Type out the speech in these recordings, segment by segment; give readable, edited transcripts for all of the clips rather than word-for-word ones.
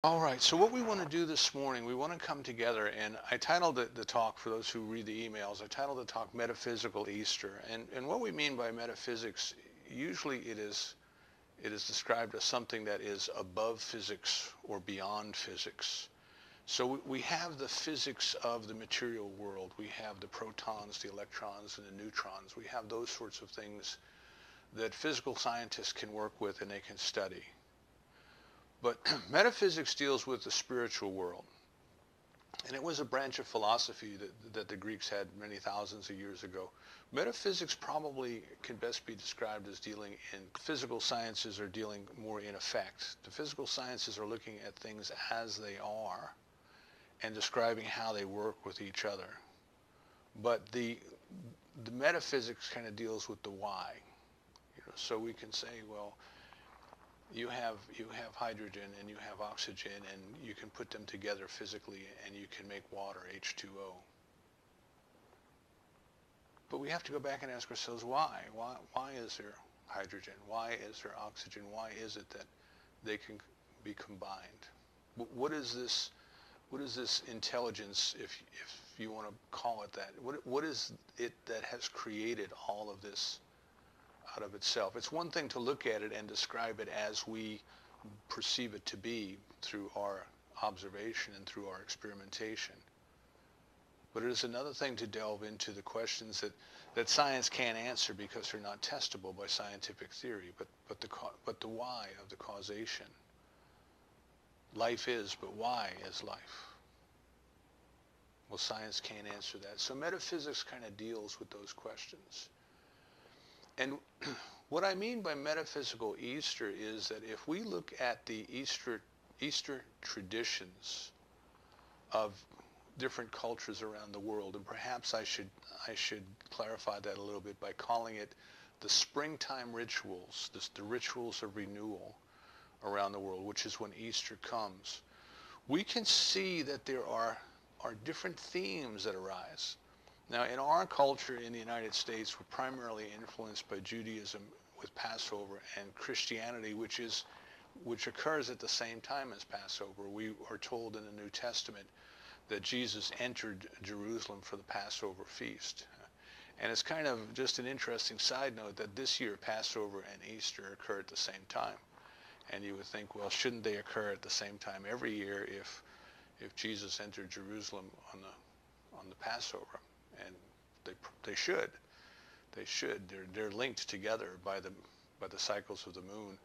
All right, so what we want to do this morning, we want to come together, and I titled the talk, for those who read the emails, I titled the talk Metaphysical Easter. And what we mean by metaphysics, usually it is described as something that is above physics or beyond physics. So we have the physics of the material world. We have the protons, the electrons, and the neutrons. We have those sorts of things that physical scientists can work with and they can study. But metaphysics deals with the spiritual world. And it was a branch of philosophy that the Greeks had many thousands of years ago. Metaphysics probably can best be described as dealing in physical sciences, are dealing more in effect. The physical sciences are looking at things as they are and describing how they work with each other. But the metaphysics kind of deals with the why. So we can say, well, you have hydrogen and you have oxygen, and you can put them together physically and you can make water, H2O. But we have to go back and ask ourselves why? Why is there hydrogen? Why is there oxygen? Why is it that they can be combined? What is this intelligence, if you want to call it that? What is it that has created all of this out of itself? It's one thing to look at it and describe it as we perceive it to be through our observation and through our experimentation. But it is another thing to delve into the questions that science can't answer because they're not testable by scientific theory, but the why of the causation. Life is, but why is life? Well, science can't answer that. So metaphysics kind of deals with those questions. And what I mean by metaphysical Easter is that if we look at the Easter traditions of different cultures around the world, and perhaps I should clarify that a little bit by calling it the springtime rituals, the rituals of renewal around the world, which is when Easter comes, we can see that there are different themes that arise. Now, in our culture in the United States, we're primarily influenced by Judaism with Passover, and Christianity, which occurs at the same time as Passover. We are told in the New Testament that Jesus entered Jerusalem for the Passover feast. And it's kind of just an interesting side note that this year Passover and Easter occur at the same time. And you would think, well, shouldn't they occur at the same time every year if Jesus entered Jerusalem on the Passover? And they should. They should. They're linked together by the cycles of the moon.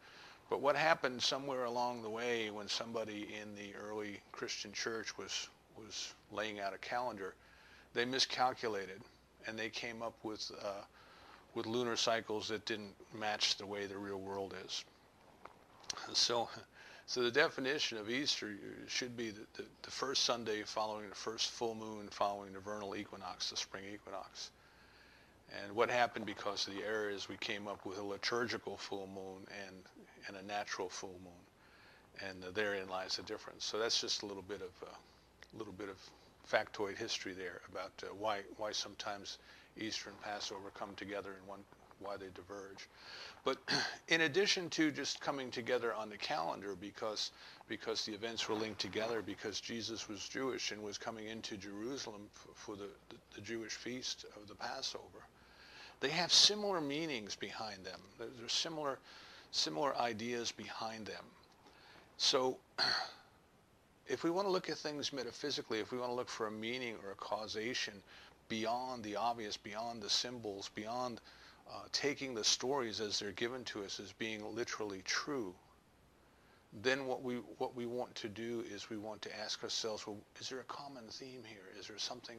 But what happened somewhere along the way when somebody in the early Christian church was laying out a calendar, they miscalculated, and they came up with lunar cycles that didn't match the way the real world is. So the definition of Easter should be the first Sunday following the first full moon following the vernal equinox, the spring equinox. And what happened because of the error is we came up with a liturgical full moon and a natural full moon, and therein lies the difference. So that's just a little bit of factoid history there about why sometimes Easter and Passover come together and why they diverge. But in addition to just coming together on the calendar because the events were linked together, because Jesus was Jewish and was coming into Jerusalem for the Jewish feast of the Passover, they have similar meanings behind them. There's similar ideas behind them. So if we want to look at things metaphysically, if we want to look for a meaning or a causation beyond the obvious, beyond the symbols, beyond taking the stories as they're given to us as being literally true, then what we want to do is we want to ask ourselves, well, is there a common theme here? Is there something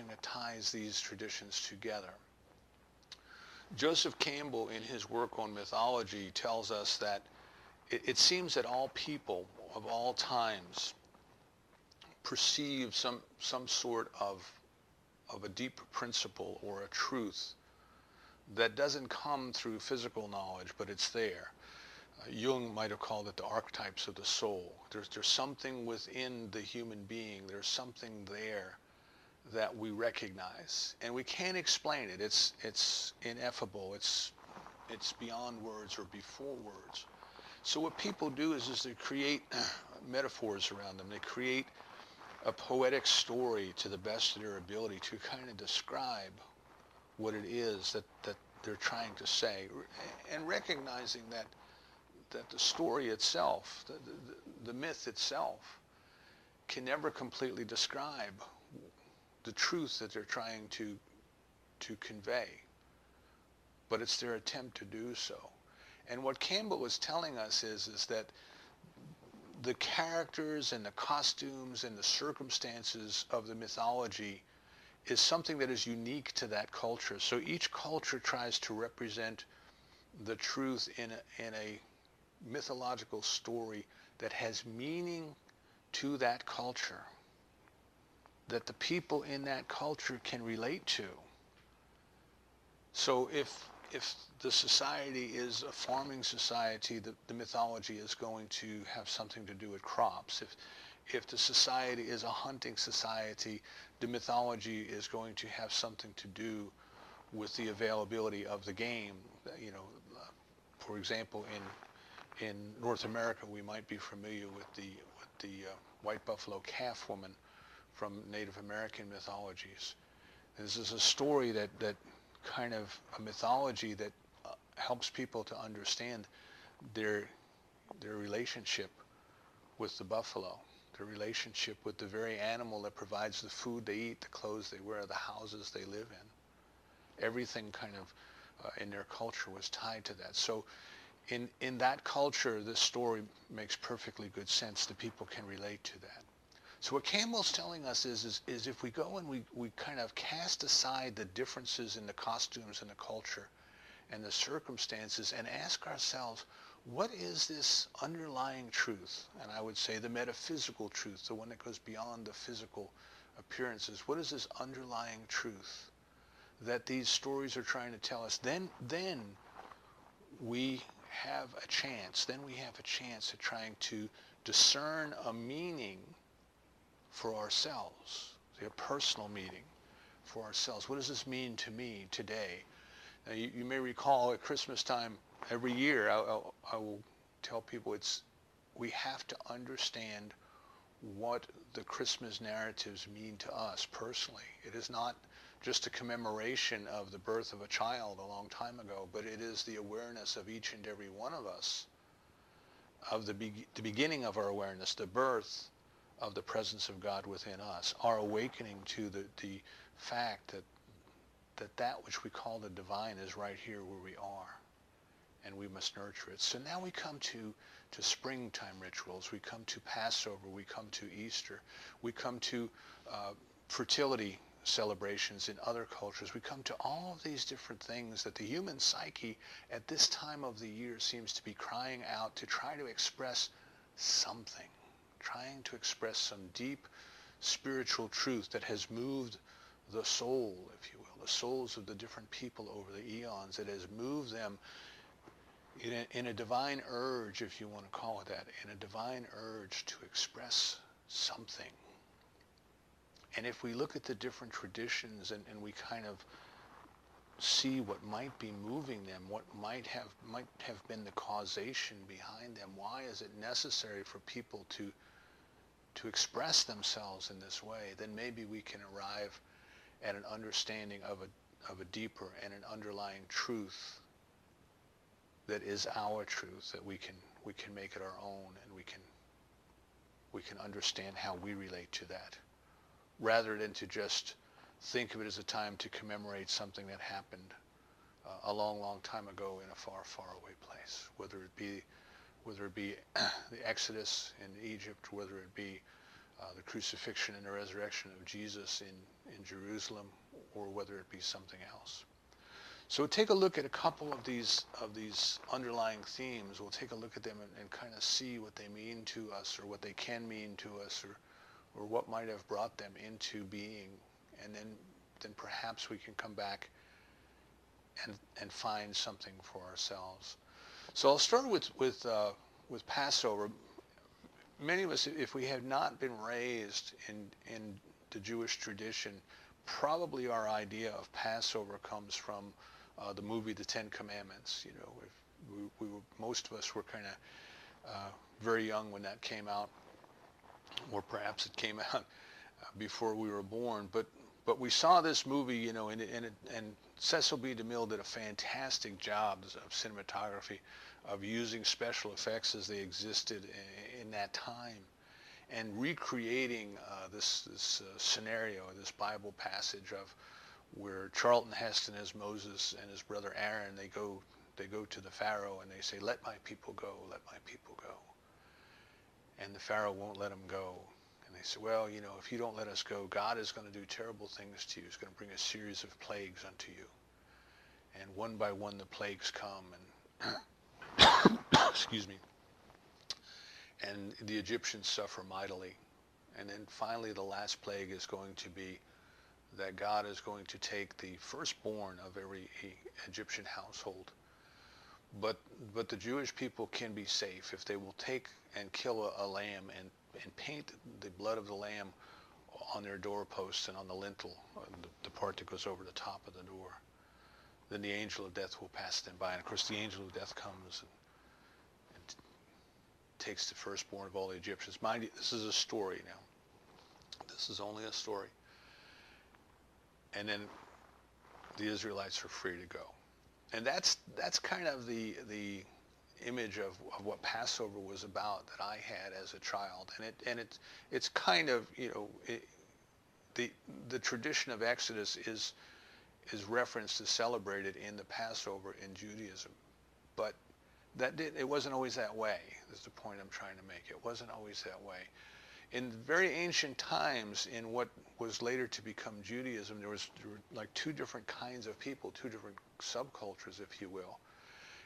that ties these traditions together? Joseph Campbell, in his work on mythology, tells us that it seems that all people of all times perceive some sort of a deeper principle or a truth that doesn't come through physical knowledge, but it's there. Jung might have called it the archetypes of the soul. There's something within the human being. There's something there that we recognize, and we can't explain it. It's ineffable. It's beyond words or before words. So what people do is they create metaphors around them. They create a poetic story to the best of their ability to kind of describe what it is that they're trying to say, and recognizing that the story itself, the myth itself, can never completely describe the truth that they're trying to convey, but it's their attempt to do so. And what Campbell was telling us is that the characters and the costumes and the circumstances of the mythology is something that is unique to that culture. So each culture tries to represent the truth in a mythological story that has meaning to that culture, that the people in that culture can relate to. So if the society is a farming society, the mythology is going to have something to do with crops. If the society is a hunting society, the mythology is going to have something to do with the availability of the game. You know, for example, in North America, we might be familiar with the white buffalo calf woman from Native American mythologies. This is a story that kind of a mythology that helps people to understand their relationship with the buffalo, their relationship with the very animal that provides the food they eat, the clothes they wear, the houses they live in. Everything kind of in their culture was tied to that. So in that culture, this story makes perfectly good sense. The people can relate to that. So what Campbell's telling us is if we go and we kind of cast aside the differences in the costumes and the culture and the circumstances and ask ourselves, what is this underlying truth? And I would say the metaphysical truth, the one that goes beyond the physical appearances. What is this underlying truth that these stories are trying to tell us? Then we have a chance. Then we have a chance at trying to discern a meaning for ourselves, a personal meaning for ourselves. What does this mean to me today? Now, you may recall at Christmas time every year, I will tell people we have to understand what the Christmas narratives mean to us personally. It is not just a commemoration of the birth of a child a long time ago, but it is the awareness of each and every one of us, of the beginning of our awareness, the birth of the presence of God within us, our awakening to the fact that which we call the divine is right here where we are, and we must nurture it. So now we come to springtime rituals, we come to Passover, we come to Easter, we come to fertility celebrations in other cultures. We come to all of these different things that the human psyche at this time of the year seems to be crying out to try to express something, trying to express some deep spiritual truth that has moved the soul, if you will, the souls of the different people over the eons. It has moved them in a divine urge, if you want to call it that, in a divine urge to express something. And if we look at the different traditions and we kind of see what might be moving them, what might have been the causation behind them, why is it necessary for people to express themselves in this way, then maybe we can arrive at an understanding of a deeper and an underlying truth that is our truth, that we can make it our own, and we can understand how we relate to that, rather than to just think of it as a time to commemorate something that happened a long, long time ago in a far, far away place, whether it be the Exodus in Egypt, whether it be the crucifixion and the resurrection of Jesus in Jerusalem, or whether it be something else. So take a look at a couple of these underlying themes. We'll take a look at them and kind of see what they mean to us, or what they can mean to us, or what might have brought them into being, and then perhaps we can come back and find something for ourselves. So I'll start with Passover. Many of us, if we have not been raised in the Jewish tradition, probably our idea of Passover comes from the movie The Ten Commandments. You know, most of us were kind of very young when that came out or perhaps it came out before we were born. But we saw this movie, you know, and Cecil B. DeMille did a fantastic job of cinematography, of using special effects as they existed in that time, and recreating this scenario, this Bible passage of where Charlton Heston as Moses and his brother Aaron, they go to the Pharaoh and they say, "Let my people go, let my people go." And the Pharaoh won't let them go. And they say, "Well, you know, if you don't let us go, God is going to do terrible things to you. He's going to bring a series of plagues unto you." And one by one the plagues come, and excuse me, and the Egyptians suffer mightily. And then finally the last plague is going to be that God is going to take the firstborn of every Egyptian household. But the Jewish people can be safe if they will take and kill a lamb and paint the blood of the lamb on their doorposts and on the lintel, the part that goes over the top of the door. Then the angel of death will pass them by. And of course the angel of death comes and takes the firstborn of all the Egyptians. Mind you, this is a story now. This is only a story. And then the Israelites are free to go. And that's kind of the image of what Passover was about that I had as a child. And it's kind of, you know, the tradition of Exodus is referenced, is celebrated in the Passover in Judaism. But it wasn't always that way, is the point I'm trying to make. It wasn't always that way. In very ancient times, in what was later to become Judaism, there were like two different kinds of people, two different subcultures, if you will.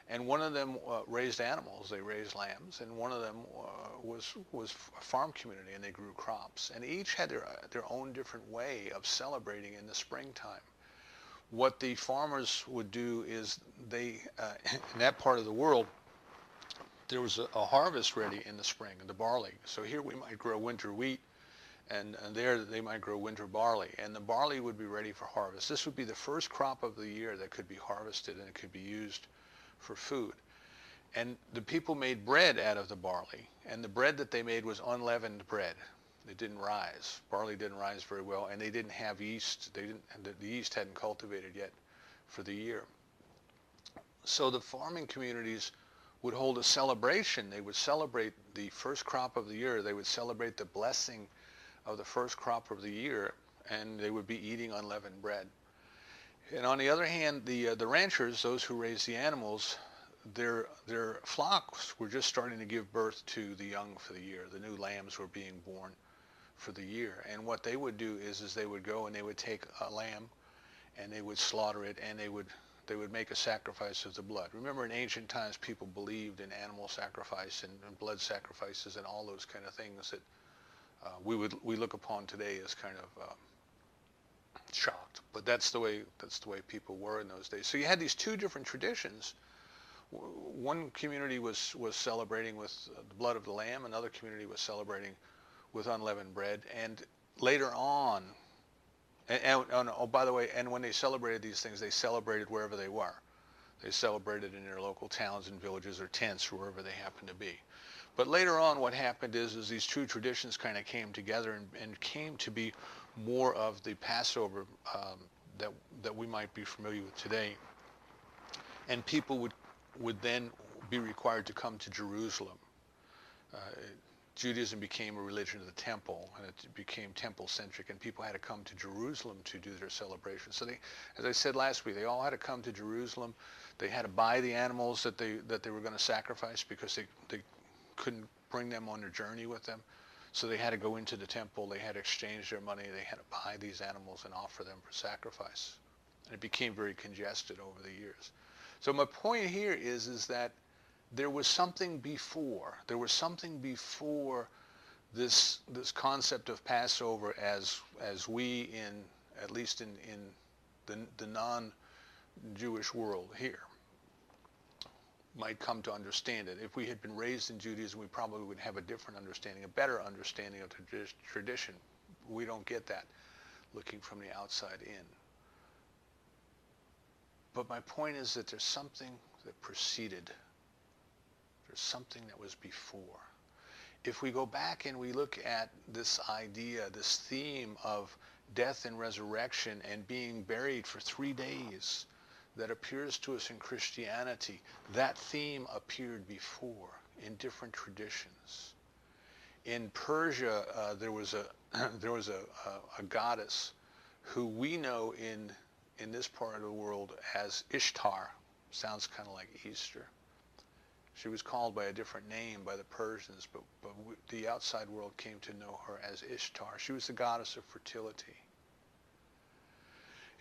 And one of them raised animals, they raised lambs, and one of them was a farm community, and they grew crops. And each had their own different way of celebrating in the springtime. What the farmers would do is they, in that part of the world, there was a harvest ready in the spring, the barley. So here we might grow winter wheat, and there they might grow winter barley. And the barley would be ready for harvest. This would be the first crop of the year that could be harvested, and it could be used for food. And the people made bread out of the barley, and the bread that they made was unleavened bread. It didn't rise. Barley didn't rise very well, and they didn't have yeast. The yeast hadn't cultivated yet for the year. So the farming communities would hold a celebration. They would celebrate the first crop of the year. They would celebrate the blessing of the first crop of the year, and they would be eating unleavened bread. And on the other hand, the ranchers, those who raised the animals, their flocks were just starting to give birth to the young for the year. The new lambs were being born for the year. And what they would do is they would go and they would take a lamb and they would slaughter it, and they would make a sacrifice of the blood. Remember, in ancient times, people believed in animal sacrifice and blood sacrifices and all those kind of things that we look upon today as kind of shocked. But that's the way people were in those days. So you had these two different traditions. One community was celebrating with the blood of the lamb. Another community was celebrating with unleavened bread. And later on, and oh, by the way, and when they celebrated these things, they celebrated wherever they were. They celebrated in their local towns and villages or tents or wherever they happened to be. But later on, what happened is these two traditions kind of came together and came to be more of the Passover that we might be familiar with today. And people would then be required to come to Jerusalem. Judaism became a religion of the temple, and it became temple-centric, and people had to come to Jerusalem to do their celebration. So they, as I said last week, they all had to come to Jerusalem. They had to buy the animals that they were going to sacrifice because they couldn't bring them on their journey with them. So they had to go into the temple. They had to exchange their money. They had to buy these animals and offer them for sacrifice. And it became very congested over the years. So my point here is that there was something before. There was something before this concept of Passover as we at least in the non-Jewish world here might come to understand it. If we had been raised in Judaism, we probably would have a different understanding, a better understanding of tradition. We don't get that looking from the outside in. But my point is that there's something that preceded. There's something that was before. if we go back and we look at this idea, this theme of death and resurrection and being buried for 3 days that appears to us in Christianity, that theme appeared before in different traditions. In Persia, there was a goddess who we know in this part of the world as Ishtar. Sounds kind of like Easter. She was called by a different name by the Persians, but the outside world came to know her as Ishtar. She was the goddess of fertility.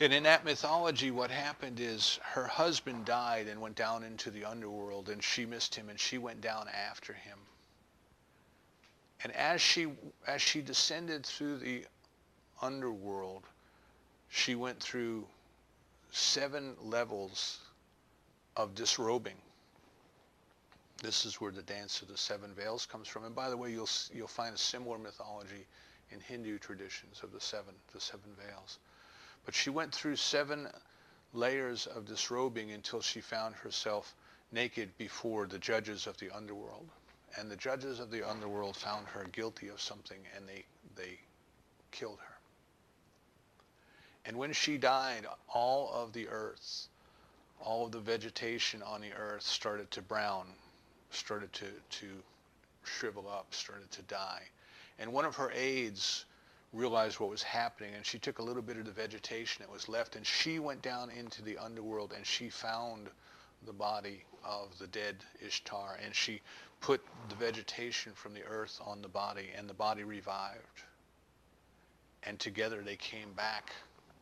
And in that mythology, what happened is her husband died and went down into the underworld, and she missed him, and she went down after him. And as she descended through the underworld, she went through 7 levels of disrobing. This is where the dance of the 7 veils comes from. And by the way, you'll find a similar mythology in Hindu traditions of the seven veils. But she went through 7 layers of disrobing until she found herself naked before the judges of the underworld. And the judges of the underworld found her guilty of something, and they killed her. And when she died, all of the earth, all of the vegetation on the earth started to brown, started to shrivel up, started to die. And one of her aides realized what was happening, and she took a little bit of the vegetation that was left, and she went down into the underworld, and she found the body of the dead Ishtar, and she put the vegetation from the earth on the body, and the body revived. And together they came back.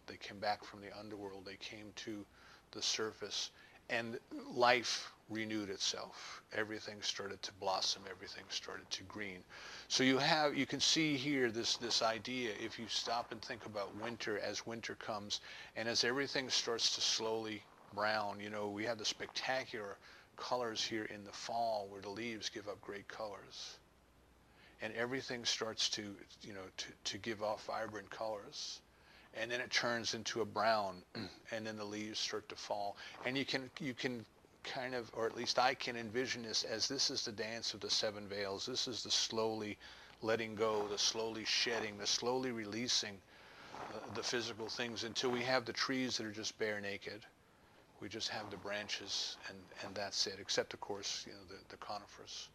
They came back from the underworld. They came to the surface, and life renewed itself. Everything started to blossom. Everything started to green. So you can see here this idea, if you stop and think about winter, as winter comes, and as everything starts to slowly brown, we have the spectacular colors here in the fall where the leaves give up great colors. And everything starts to give off vibrant colors. And then it turns into a brown, and then the leaves start to fall. And you can kind of, or at least I can envision this as this is the dance of the 7 veils. This is the slowly letting go, the slowly shedding, the slowly releasing the physical things until we have the trees that are just bare naked. We just have the branches, and that's it, except, of course, the conifers.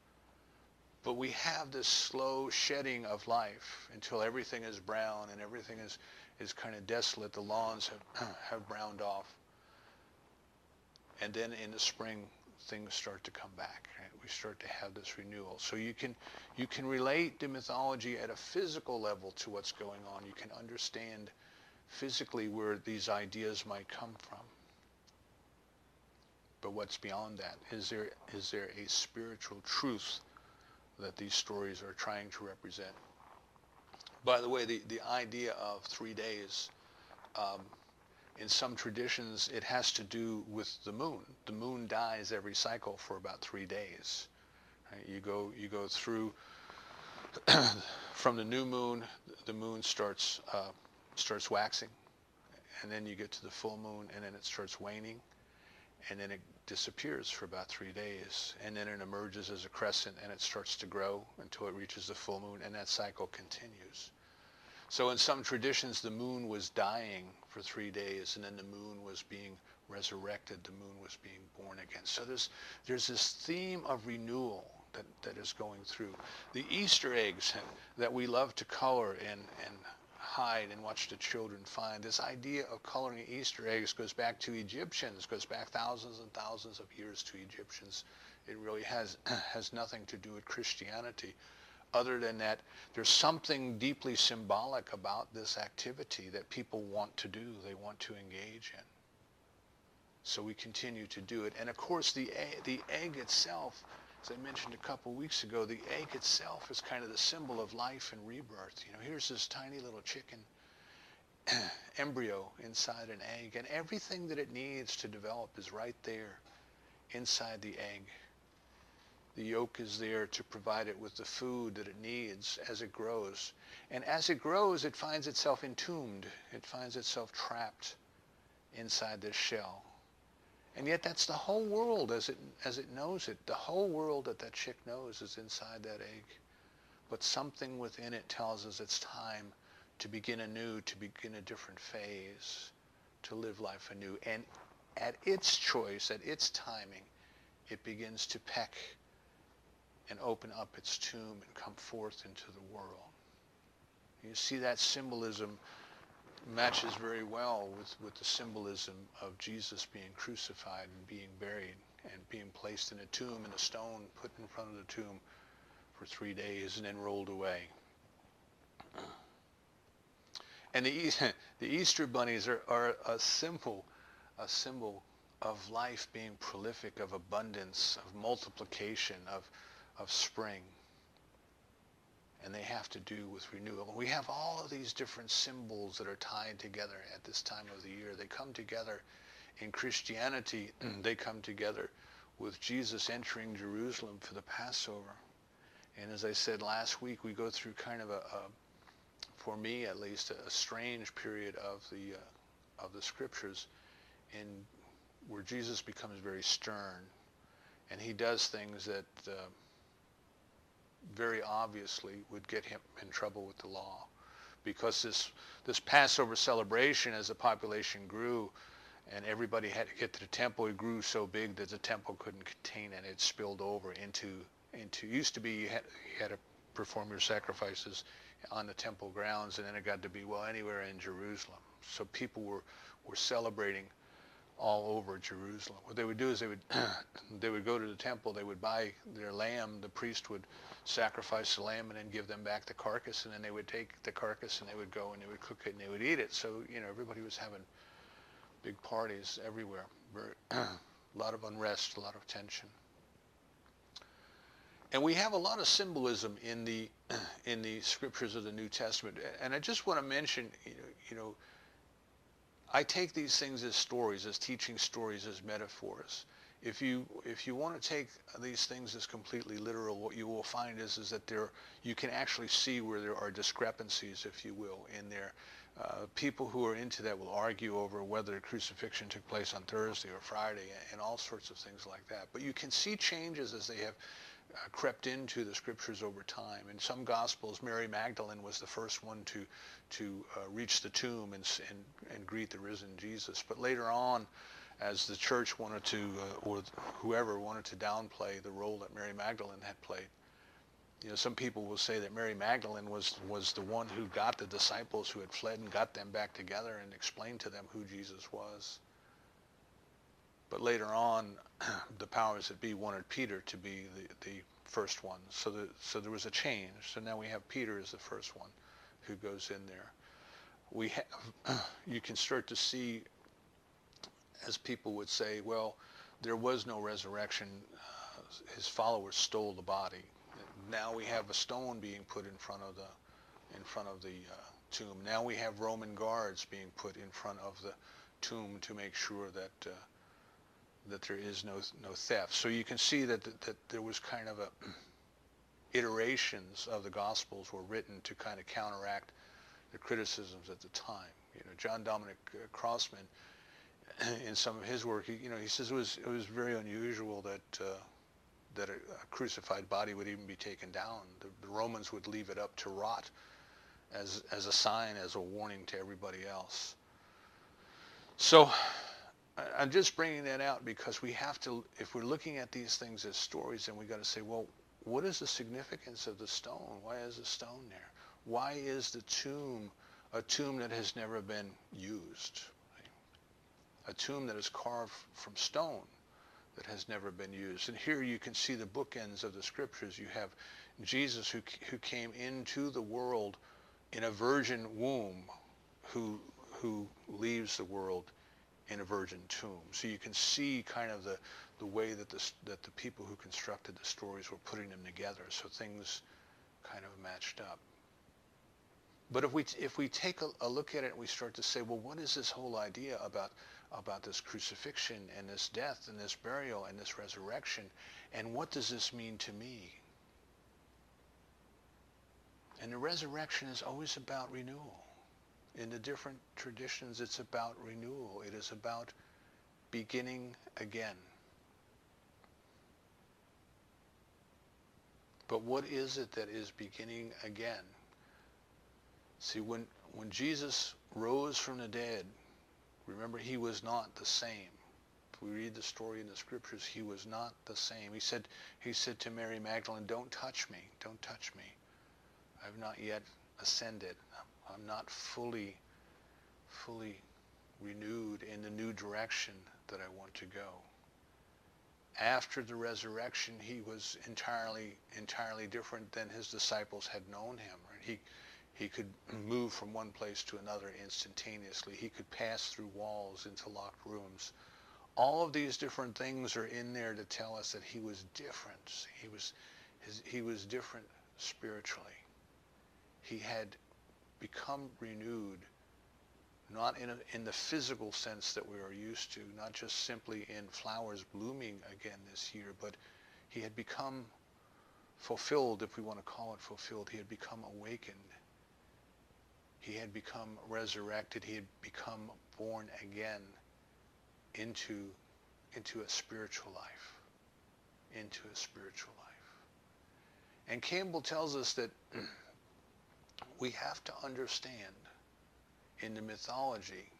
But we have this slow shedding of life until everything is brown and everything is kind of desolate. The lawns have browned off. And then in the spring, things start to come back. Right? We start to have this renewal. So you can relate the mythology at a physical level to what's going on. You can understand physically where these ideas might come from. But what's beyond that? Is there a spiritual truth that these stories are trying to represent? By the way, the idea of 3 days, in some traditions, it has to do with the moon. The moon dies every cycle for about 3 days. Right? You go through from the new moon. The moon starts waxing, and then you get to the full moon, and then it starts waning, and then it disappears for about 3 days, and then it emerges as a crescent, and it starts to grow until it reaches the full moon, and that cycle continues. So in some traditions, the moon was dying for 3 days, and then the moon was being resurrected. The moon was being born again. So there's this theme of renewal that is going through. The Easter eggs that we love to color and hide and watch the children find. This idea of coloring Easter eggs goes back to Egyptians, goes back thousands and thousands of years to Egyptians. It really has nothing to do with Christianity, other than that there's something deeply symbolic about this activity that people want to do, they want to engage in. So we continue to do it. And of course the egg itself, as I mentioned a couple weeks ago, the egg itself is kind of the symbol of life and rebirth. Here's this tiny little chicken embryo inside an egg, and everything that it needs to develop is right there inside the egg. The yolk is there to provide it with the food that it needs as it grows. And as it grows, it finds itself entombed. It finds itself trapped inside this shell. And yet that's the whole world as it knows it. The whole world that chick knows is inside that egg. but something within it tells us it's time to begin anew, to begin a different phase, to live life anew. And at its choice, at its timing, it begins to peck and open up its tomb and come forth into the world. You see that symbolism matches very well with the symbolism of Jesus being crucified and being buried and being placed in a tomb, and a stone put in front of the tomb for 3 days and then rolled away. And the Easter bunnies are a symbol of life being prolific, of abundance, of multiplication, of spring. And they have to do with renewal. We have all of these different symbols that are tied together at this time of the year. They come together in Christianity. They come together with Jesus entering Jerusalem for the Passover. And as I said last week, we go through kind of for me at least, a strange period of the scriptures, in where Jesus becomes very stern, and he does things that very obviously would get him in trouble with the law, because this Passover celebration, as the population grew and everybody had to get to the temple, it grew so big that the temple couldn't contain it. It spilled over into used to be you had to perform your sacrifices on the temple grounds, and then it got to be, well, anywhere in Jerusalem. So people were celebrating all over Jerusalem. What they would do is they would go to the temple, they would buy their lamb, the priest would sacrifice the lamb and then give them back the carcass, and then they would take the carcass and they would go and they would cook it and they would eat it. So, everybody was having big parties everywhere. A lot of unrest, a lot of tension. And we have a lot of symbolism in the scriptures of the New Testament. And I just want to mention, I take these things as stories, as teaching stories, as metaphors. If you want to take these things as completely literal, what you will find is that you can actually see where there are discrepancies, if you will, in there. People who are into that will argue over whether crucifixion took place on Thursday or Friday and all sorts of things like that. But you can see changes as they have crept into the scriptures over time. In some Gospels, Mary Magdalene was the first one to reach the tomb and greet the risen Jesus. But later on, as the church wanted to, or whoever wanted to downplay the role that Mary Magdalene had played, some people will say that Mary Magdalene was the one who got the disciples who had fled and got them back together and explained to them who Jesus was. But later on, the powers that be wanted Peter to be the first one. So there was a change. So now we have Peter as the first one who goes in there. We have, you can start to see, as people would say, well, there was no resurrection. His followers stole the body. Now we have a stone being put in front of the tomb. Now we have Roman guards being put in front of the tomb to make sure that there is no theft. So you can see that there was kind of iterations of the Gospels were written to kind of counteract the criticisms at the time. John Dominic Crossman, in some of his work, he says it was very unusual that a crucified body would even be taken down. The Romans would leave it up to rot as a sign, as a warning to everybody else. So I'm just bringing that out because we have to, if we're looking at these things as stories, then we got to say, well, what is the significance of the stone? Why is the stone there? Why is the tomb a tomb that has never been used? A tomb that is carved from stone that has never been used. And here you can see the bookends of the scriptures. You have Jesus who came into the world in a virgin womb, who leaves the world in a virgin tomb. So you can see kind of the way that the people who constructed the stories were putting them together, so things kind of matched up. But if we take a look at it and we start to say, well, what is this whole idea about this crucifixion and this death and this burial and this resurrection, and what does this mean to me? And the resurrection is always about renewal. In the different traditions, it's about renewal. It is about beginning again. But what is it that is beginning again? See, when Jesus rose from the dead, remember, he was not the same. If we read the story in the scriptures, he was not the same. He said to Mary Magdalene, don't touch me, don't touch me. I've not yet ascended. I'm not fully renewed in the new direction that I want to go. After the resurrection, he was entirely different than his disciples had known him. Right? He could move from one place to another instantaneously. He could pass through walls into locked rooms. All of these different things are in there to tell us that he was different. He was different spiritually. He had become renewed, not in the physical sense that we are used to, not just simply in flowers blooming again this year, but he had become fulfilled, if we want to call it fulfilled. He had become awakened. He had become resurrected. He had become born again into a spiritual life, into a spiritual life. And Campbell tells us that we have to understand in the mythology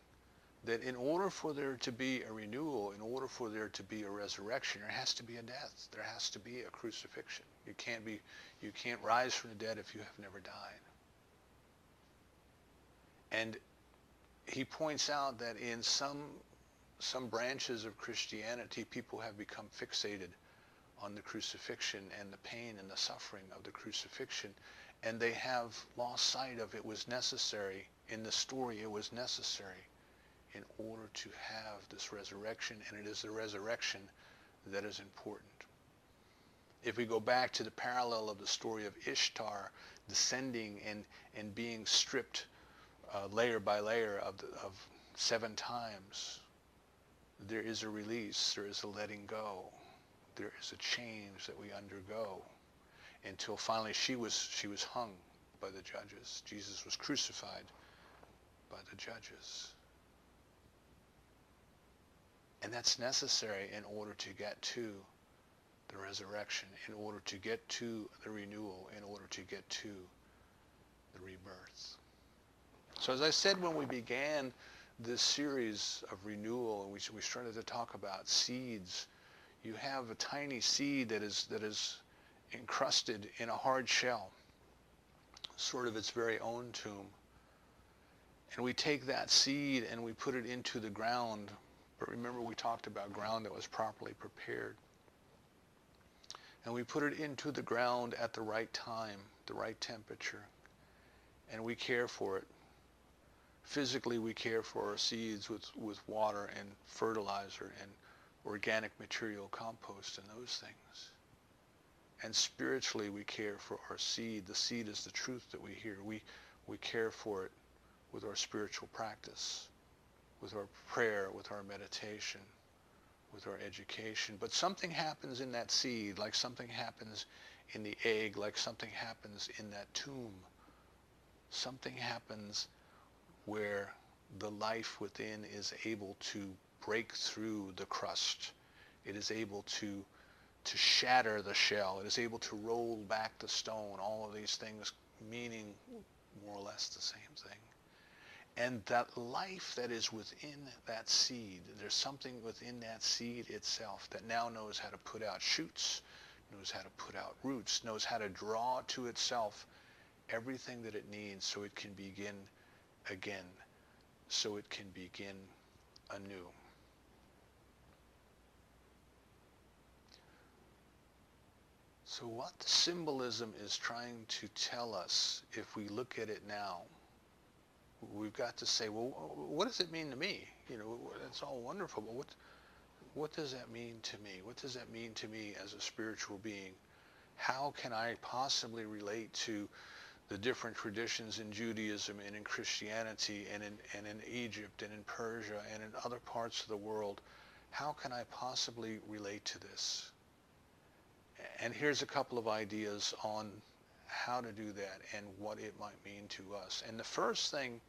that in order for there to be a renewal, in order for there to be a resurrection, there has to be a death. There has to be a crucifixion. You can't rise from the dead if you have never died. And he points out that in some branches of Christianity, people have become fixated on the crucifixion and the pain and the suffering of the crucifixion, and they have lost sight of it was necessary. In the story, it was necessary in order to have this resurrection, and it is the resurrection that is important. If we go back to the parallel of the story of Ishtar descending and being stripped layer by layer of 7 times, there is a release, there is a letting go, there is a change that we undergo until finally she was hung by the judges. Jesus was crucified by the judges. And that's necessary in order to get to the resurrection, in order to get to the renewal, in order to get to the rebirth. So as I said when we began this series of renewal, and we started to talk about seeds, you have a tiny seed that is encrusted in a hard shell, sort of its very own tomb. And we take that seed and we put it into the ground. But remember, we talked about ground that was properly prepared. And we put it into the ground at the right time, the right temperature. And we care for it. Physically, we care for our seeds with water and fertilizer and organic material, compost, and those things. And spiritually, we care for our seed. The seed is the truth that we hear. We care for it with our spiritual practice, with our prayer, with our meditation, with our education. But something happens in that seed, like something happens in the egg, like something happens in that tomb. Something happens where the life within is able to break through the crust. It is able to shatter the shell. It is able to roll back the stone. All of these things meaning more or less the same thing. And that life that is within that seed, there's something within that seed itself that now knows how to put out shoots, knows how to put out roots, knows how to draw to itself everything that it needs so it can begin again, so it can begin anew. So what the symbolism is trying to tell us, if we look at it now, we've got to say, well, what does it mean to me? You know, that's all wonderful, but what does that mean to me? What does that mean to me as a spiritual being? How can I possibly relate to the different traditions in Judaism and in Christianity and in Egypt and in Persia and in other parts of the world? How can I possibly relate to this? And here's a couple of ideas on how to do that and what it might mean to us. And the first thing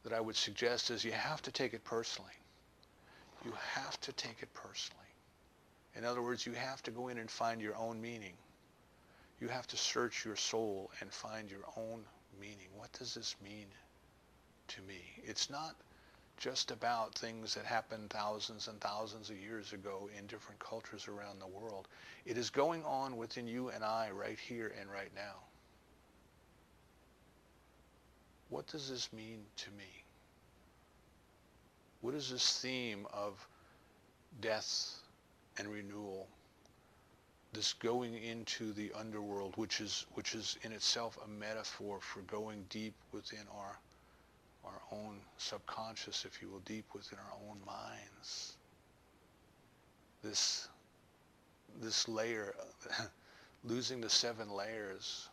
that I would suggest is you have to take it personally. You have to take it personally. In other words, you have to go in and find your own meaning. You have to search your soul and find your own meaning. What does this mean to me? It's not just about things that happened thousands and thousands of years ago in different cultures around the world. It is going on within you and I right here and right now. What does this mean to me? What is this theme of death and renewal, this going into the underworld, which is in itself a metaphor for going deep within our own subconscious, if you will, deep within our own minds. This layer, losing the 7 layers,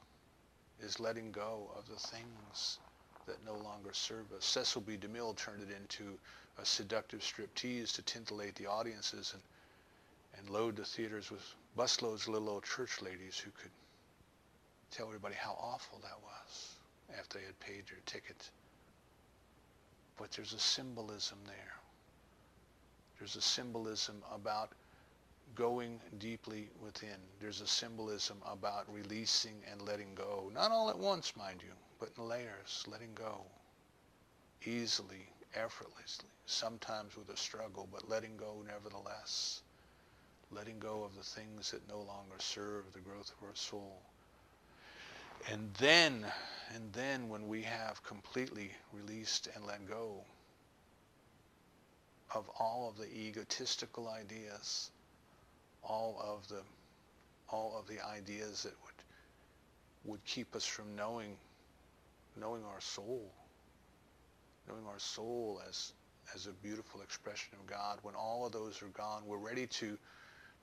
is letting go of the things that no longer serve us. Cecil B. DeMille turned it into a seductive striptease to titillate the audiences and load the theaters with busloads of little old church ladies who could tell everybody how awful that was after they had paid their ticket. But there's a symbolism there. There's a symbolism about going deeply within. There's a symbolism about releasing and letting go. Not all at once, mind you, but in layers, letting go. Easily, effortlessly, sometimes with a struggle, but letting go nevertheless. Letting go of the things that no longer serve the growth of our soul. And then when we have completely released and let go of all of the egotistical ideas, all of the ideas that would keep us from knowing our soul as a beautiful expression of God. When all of those are gone, we're ready to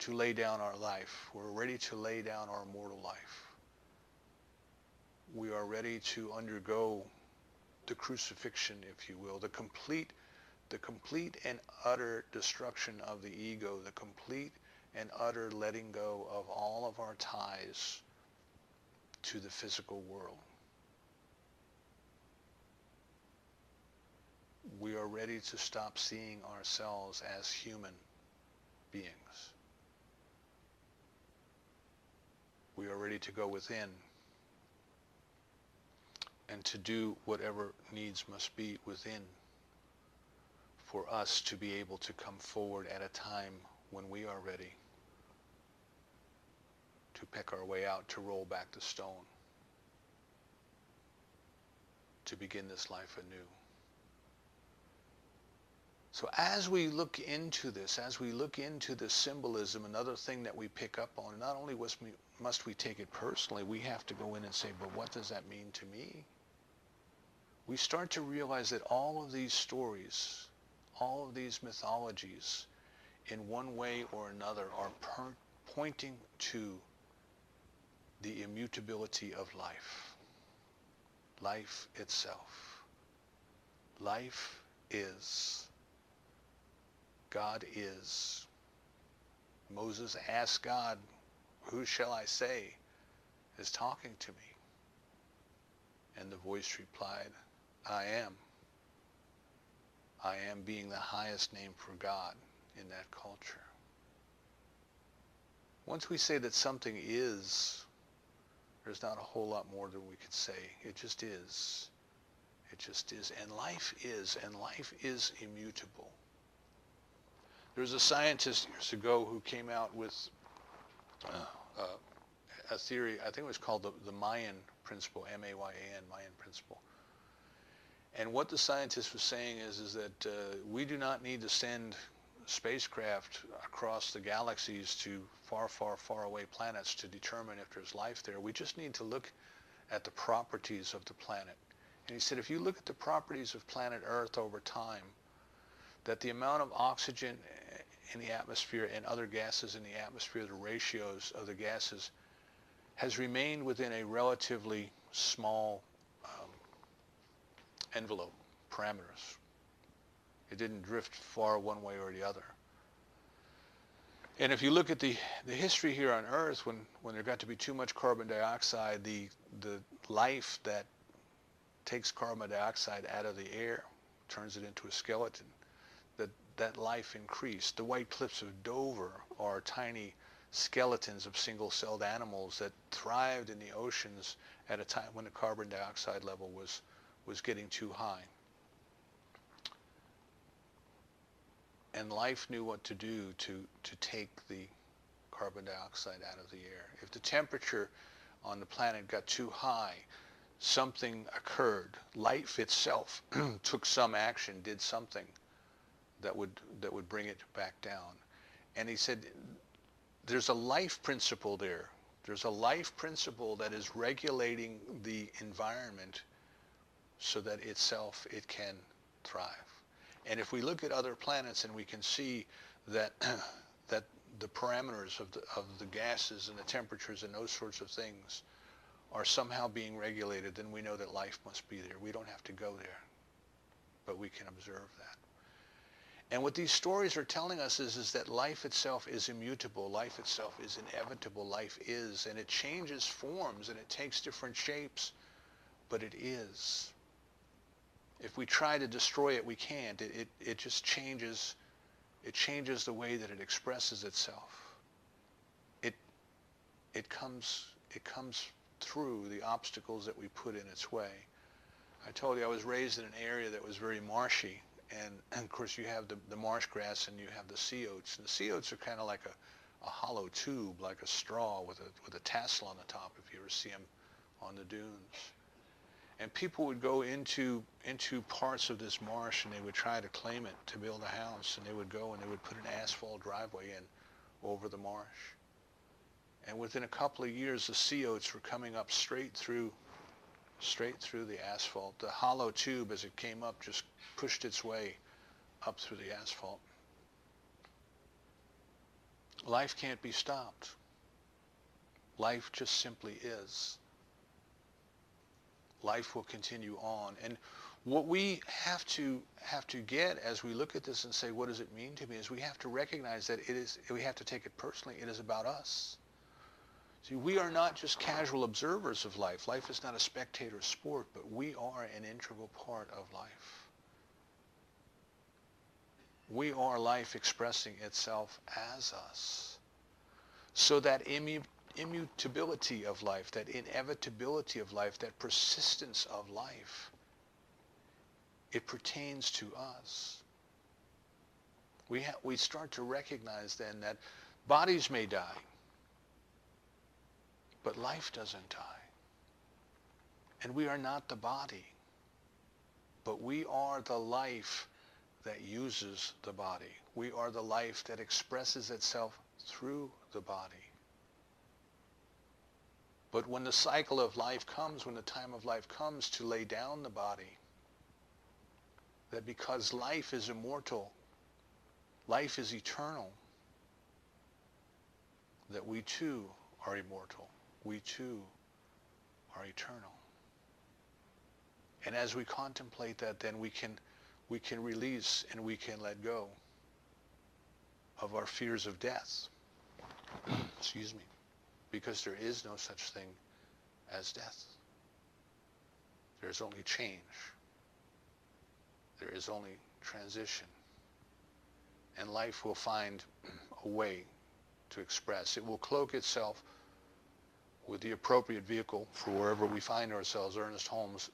lay down our life. We're ready to lay down our mortal life. We are ready to undergo the crucifixion, if you will, the complete and utter destruction of the ego, the complete and utter letting go of all of our ties to the physical world. We are ready to stop seeing ourselves as human beings. We are ready to go within and to do whatever needs must be within for us to be able to come forward at a time when we are ready to pick our way out, to roll back the stone, to begin this life anew. So as we look into this, symbolism, another thing that we pick up on, not only must we take it personally, we have to go in and say, but what does that mean to me? We start to realize that all of these stories, all of these mythologies, in one way or another, are pointing to the immutability of life. Life itself. Life is. God is. Moses asked God, who shall I say is talking to me? And the voice replied, I am. I am being the highest name for God in that culture. Once we say that something is, there's not a whole lot more that we could say. It just is. It just is. And life is immutable. There was a scientist years ago who came out with a theory, I think it was called the Mayan principle, M-A-Y-A-N, Mayan principle. And what the scientist was saying is that we do not need to send spacecraft across the galaxies to far, far, far away planets to determine if there's life there. We just need to look at the properties of the planet. And he said, if you look at the properties of planet Earth over time, that the amount of oxygen in the atmosphere and other gases in the atmosphere, the ratios of the gases, has remained within a relatively small envelope, parameters. It didn't drift far one way or the other. And if you look at the history here on Earth, when there got to be too much carbon dioxide, the life that takes carbon dioxide out of the air, turns it into a skeleton, that life increased. The White Cliffs of Dover are tiny skeletons of single-celled animals that thrived in the oceans at a time when the carbon dioxide level was getting too high. And life knew what to do to take the carbon dioxide out of the air. If the temperature on the planet got too high, something occurred. Life itself took some action, did something that would bring it back down. And he said, there's a life principle there. There's a life principle that is regulating the environment so that itself, it can thrive. And if we look at other planets and we can see that that the parameters of the gases and the temperatures and those sorts of things are somehow being regulated, then we know that life must be there. We don't have to go there, but we can observe that. And what these stories are telling us is that life itself is immutable. Life itself is inevitable. Life is, and it changes forms and it takes different shapes, but it is. If we try to destroy it, we can't. It just changes. It changes the way that it expresses itself. It comes through the obstacles that we put in its way. I told you I was raised in an area that was very marshy, and of course you have the marsh grass and you have the sea oats. And the sea oats are kind of like a hollow tube, like a straw with a tassel on the top, if you ever see them on the dunes. And people would go into parts of this marsh and they would try to claim it to build a house, and they would go and they would put an asphalt driveway in over the marsh. And within a couple of years, the sea oats were coming up straight through the asphalt. The hollow tube, as it came up, just pushed its way up through the asphalt. Life can't be stopped. Life just simply is. Life will continue on. And what we have to get as we look at this and say, what does it mean to me, is we have to recognize that we have to take it personally. It is about us. See, we are not just casual observers of life. Life is not a spectator sport, but we are an integral part of life. We are life expressing itself as us. So that immutability of life, that inevitability of life, that persistence of life, it pertains to us. We start to recognize then that bodies may die, but life doesn't die. And we are not the body, but we are the life that uses the body. We are the life that expresses itself through the body. But when the cycle of life comes, when the time of life comes to lay down the body, that because life is immortal, life is eternal, that we too are immortal. We too are eternal. And as we contemplate that, then we can release and we can let go of our fears of death. Excuse me. Because there is no such thing as death. There's only change. There is only transition. And life will find a way to express. It will cloak itself with the appropriate vehicle for wherever we find ourselves. Ernest Holmes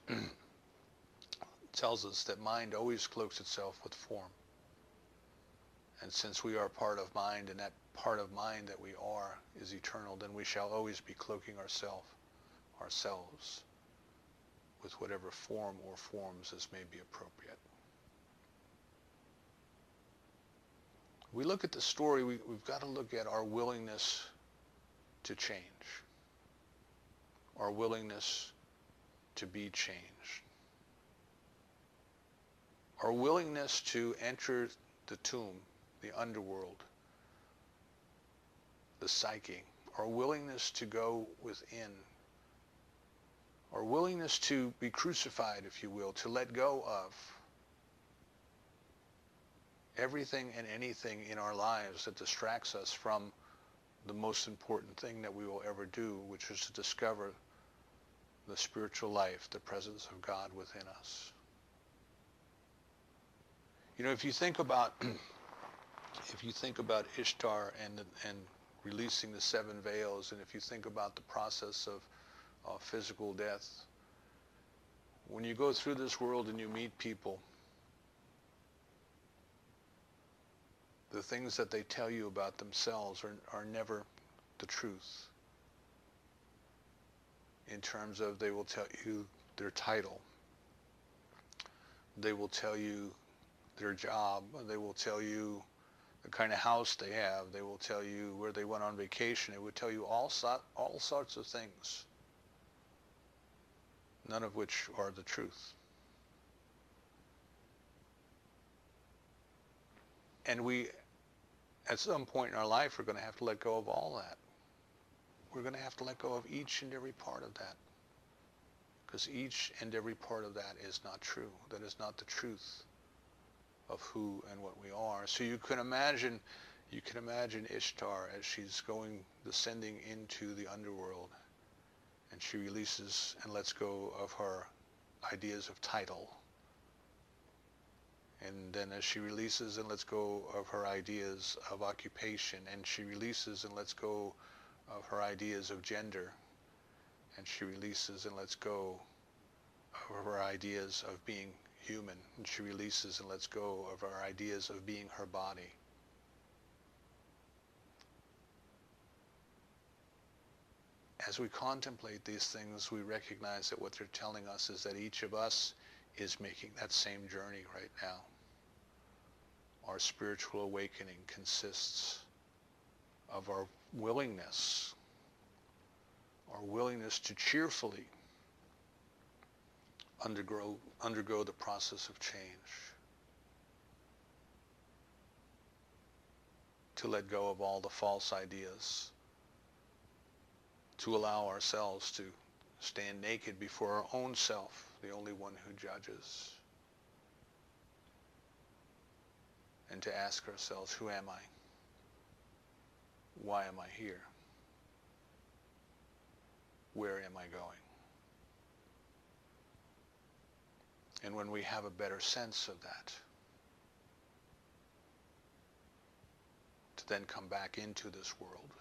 tells us that mind always cloaks itself with form. And since we are part of mind, and that part of mind that we are is eternal, then we shall always be cloaking ourselves with whatever form or forms as may be appropriate. We look at the story, we've got to look at our willingness to change, our willingness to be changed, our willingness to enter the tomb, the underworld, the psyche, our willingness to go within, our willingness to be crucified, if you will, to let go of everything and anything in our lives that distracts us from the most important thing that we will ever do, which is to discover the spiritual life, the presence of God within us. You know, if you think about Ishtar and releasing the 7 veils. And if you think about the process of physical death, when you go through this world and you meet people, the things that they tell you about themselves are never the truth. In terms of, they will tell you their title, they will tell you their job, they will tell you the kind of house they have, they will tell you where they went on vacation, they will tell you all sorts of things, none of which are the truth. And we, at some point in our life, are going to have to let go of all that. We're going to have to let go of each and every part of that. Because each and every part of that is not true. That is not the truth of who and what we are. So you can imagine Ishtar as she's descending into the underworld, and she releases and lets go of her ideas of title. And then as she releases and lets go of her ideas of occupation, and she releases and lets go of her ideas of gender, and she releases and lets go of her ideas of being human, and she releases and lets go of her ideas of being her body. As we contemplate these things, we recognize that what they're telling us is that each of us is making that same journey right now. Our spiritual awakening consists of our willingness to cheerfully undergo the process of change, to let go of all the false ideas, to allow ourselves to stand naked before our own self, the only one who judges, and to ask ourselves, who am I? Why am I here? Where am I going? And when we have a better sense of that, to then come back into this world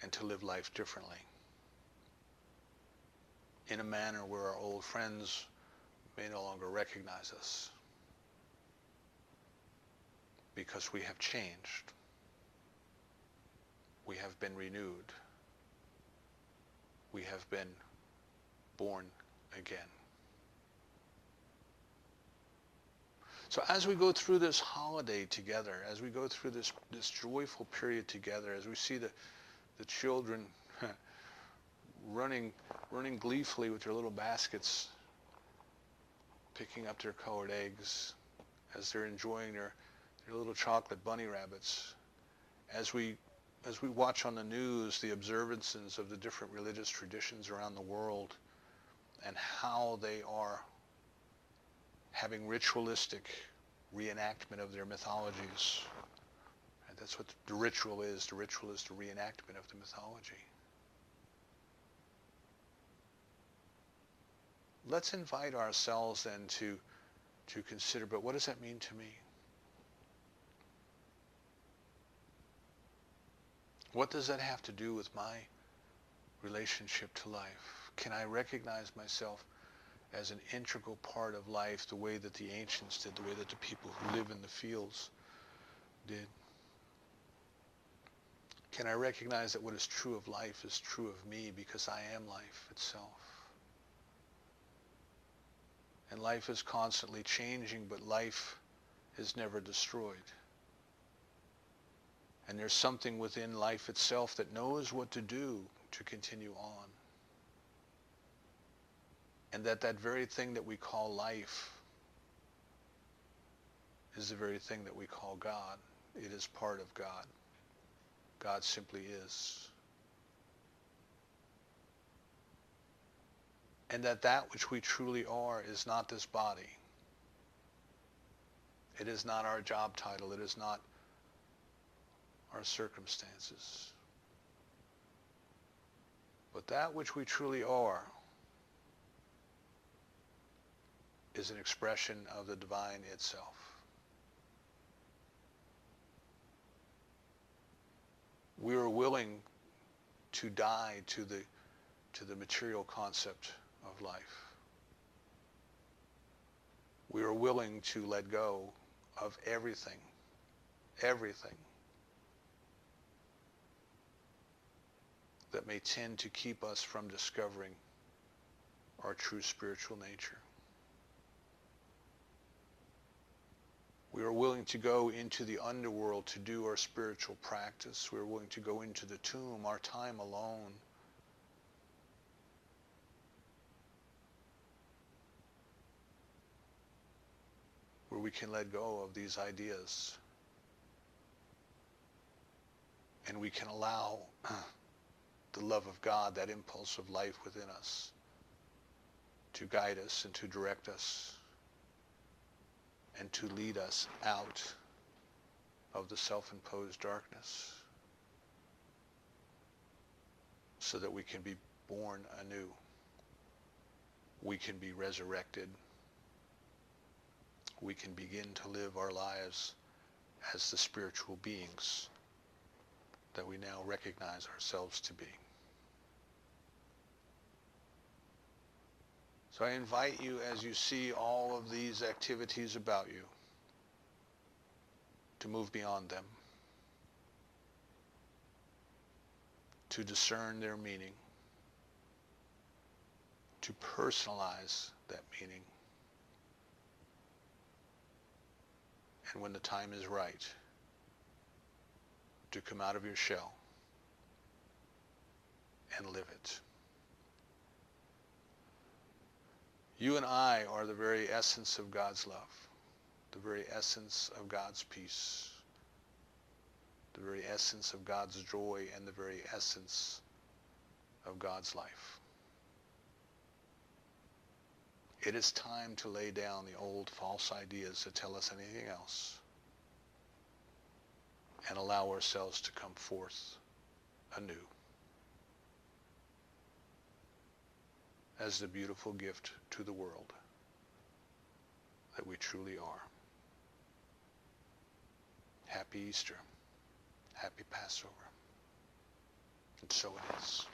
and to live life differently, in a manner where our old friends may no longer recognize us, because we have changed. We have been renewed. We have been born again. So as we go through this holiday together, as we go through this joyful period together, as we see the children running gleefully with their little baskets, picking up their colored eggs, as they're enjoying their little chocolate bunny rabbits, as we watch on the news the observances of the different religious traditions around the world, and how they are having ritualistic reenactment of their mythologies. And that's what the ritual is. The ritual is the reenactment of the mythology. Let's invite ourselves then to consider, but what does that mean to me? What does that have to do with my relationship to life? Can I recognize myself as an integral part of life, the way that the ancients did, the way that the people who live in the fields did? Can I recognize that what is true of life is true of me, because I am life itself? And life is constantly changing, but life is never destroyed. And there's something within life itself that knows what to do to continue on. And that very thing that we call life is the very thing that we call God. It is part of God. God simply is. And that which we truly are is not this body. It is not our job title. It is not our circumstances. But that which we truly are is an expression of the divine itself. We are willing to die to the material concept of life. We are willing to let go of everything that may tend to keep us from discovering our true spiritual nature. We are willing to go into the underworld to do our spiritual practice. We are willing to go into the tomb, our time alone, where we can let go of these ideas and we can allow the love of God, that impulse of life within us, to guide us and to direct us and to lead us out of the self-imposed darkness so that we can be born anew. We can be resurrected. We can begin to live our lives as the spiritual beings that we now recognize ourselves to be. So I invite you, as you see all of these activities about you, to move beyond them, to discern their meaning, to personalize that meaning, and when the time is right, to come out of your shell and live it. You and I are the very essence of God's love, the very essence of God's peace, the very essence of God's joy, and the very essence of God's life. It is time to lay down the old false ideas that tell us anything else and allow ourselves to come forth anew as the beautiful gift to the world that we truly are. Happy Easter. Happy Passover. And so it is.